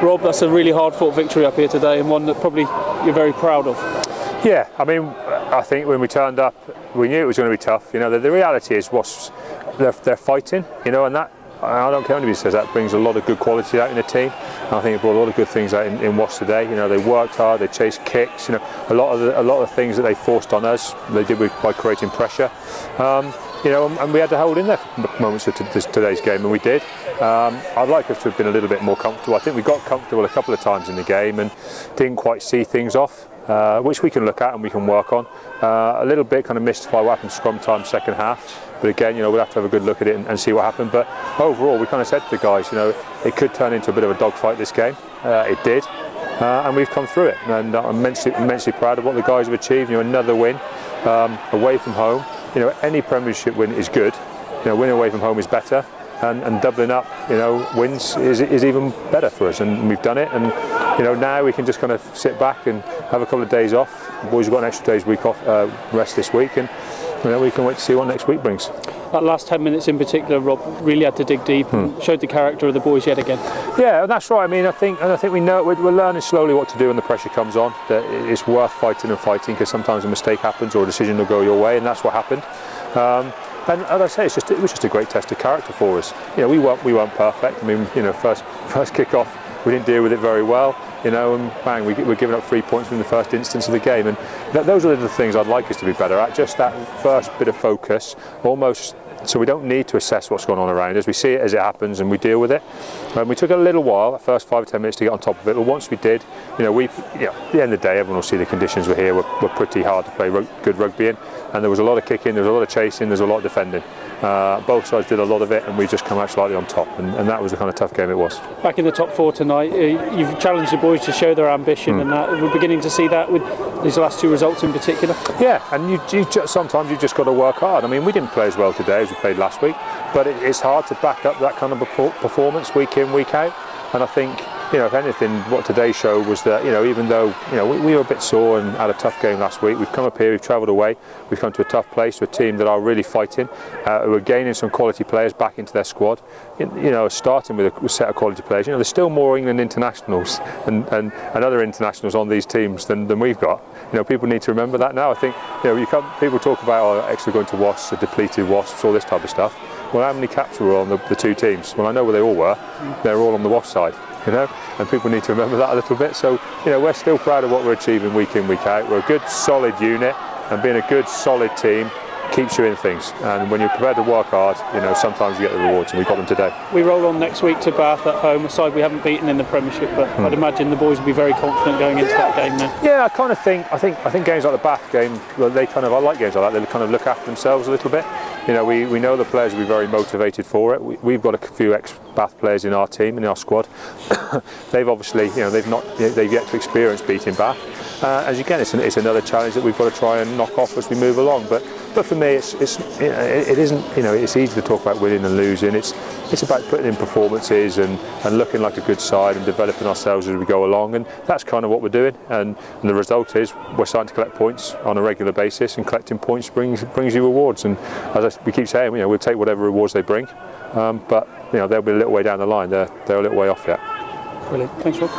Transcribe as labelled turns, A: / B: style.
A: Rob, that's a really hard-fought victory up here today, and one that probably you're very proud of.
B: Yeah, I mean, I think when we turned up, we knew it was going to be tough. You know, the reality is, Wasps, they're fighting. You know, and that, I don't care what anybody says, that brings a lot of good quality out in the team. And I think it brought a lot of good things out in Wasps today. You know, they worked hard, they chased kicks. You know, a lot of the things that they forced on us, they did by creating pressure. You know, and we had to hold in there for moments of today's game, and we did. I'd like us to have been a little bit more comfortable. I think we got comfortable a couple of times in the game and didn't quite see things off, which we can look at and we can work on. A little bit kind of mystified what happened scrum time second half, but again, you know, we'll have to have a good look at it and see what happened. But overall, we kind of said to the guys, you know, it could turn into a bit of a dogfight this game. It did, and we've come through it, and I'm immensely proud of what the guys have achieved. You know, another win away from home. You know, any Premiership win is good. You know, winning away from home is better, and doubling up, you know, wins is even better for us. And we've done it. And you know, now we can just kind of sit back and have a couple of days off. The boys have got an extra day's week off, rest this week, and you know, we can wait to see what next week brings.
A: That last 10 minutes in particular, Rob, really had to dig deep and showed the character of the boys yet again. Yeah,
B: that's right. I mean, I think we know we're learning slowly what to do when the pressure comes on. That it's worth fighting because sometimes a mistake happens or a decision will go your way, and that's what happened. And as I say, it was just a great test of character for us. You know, we weren't perfect. I mean, you know, first kick-off, we didn't deal with it very well. You know, and bang, we're giving up 3 points in the first instance of the game, and those are the things I'd like us to be better at. Just that first bit of focus, almost, so we don't need to assess what's going on around us. We see it as it happens and we deal with it. We took a little while, the first 5 or 10 minutes, to get on top of it, but once we did, you know, at the end of the day, everyone will see the conditions we're here. We're pretty hard to play good rugby in, and there was a lot of kicking, there was a lot of chasing, there's a lot of defending. Both sides did a lot of it, and we just come out slightly on top, and that was the kind of tough game it was.
A: Back in the top 4 tonight, you've challenged the boys to show their ambition, and that we're beginning to see that with these last 2 results in particular.
B: Yeah, and sometimes you've just got to work hard. I mean, we didn't play as well today as we played last week, but it's hard to back up that kind of performance week in, week out. And I think, you know, if anything, what today showed was that, you know, even though, you know, we were a bit sore and had a tough game last week, we've come up here, we've travelled away, we've come to a tough place, to a team that are really fighting, who are gaining some quality players back into their squad. You know, starting with a set of quality players. You know, there's still more England internationals and other internationals on these teams than we've got. You know, people need to remember that now. I think, you know, people talk about Exeter going to Wasps, the depleted Wasps, all this type of stuff. Well, how many caps were on the 2 teams? Well, I know where they all were. They're all on the Wasps side, you know, and people need to remember that a little bit. So, you know, we're still proud of what we're achieving week in, week out. We're a good, solid unit, and being a good, solid team keeps you in things. And when you're prepared to work hard, you know, sometimes you get the rewards, and we got them today. We
A: roll on next week to Bath at home, a side we haven't beaten in the Premiership, but I'd imagine the boys will be very confident going into that game now.
B: Yeah, I kind of think games like the Bath game, well, I like games like that. They kind of look after themselves a little bit. You know, we know the players will be very motivated for it. We've got a few ex-Bath players in our team, in our squad. They've obviously, you know, they've yet to experience beating Bath. As again, it's another challenge that we've got to try and knock off as we move along. But for me, it isn't. You know, it's easy to talk about winning and losing. It's about putting in performances and looking like a good side and developing ourselves as we go along. And that's kind of what we're doing. And the result is we're starting to collect points on a regular basis, and collecting points brings you rewards. And as we keep saying, you know, we'll take whatever rewards they bring. But you know, they'll be a little way down the line. They're a little way off yet.
A: Brilliant. Thanks, Rob.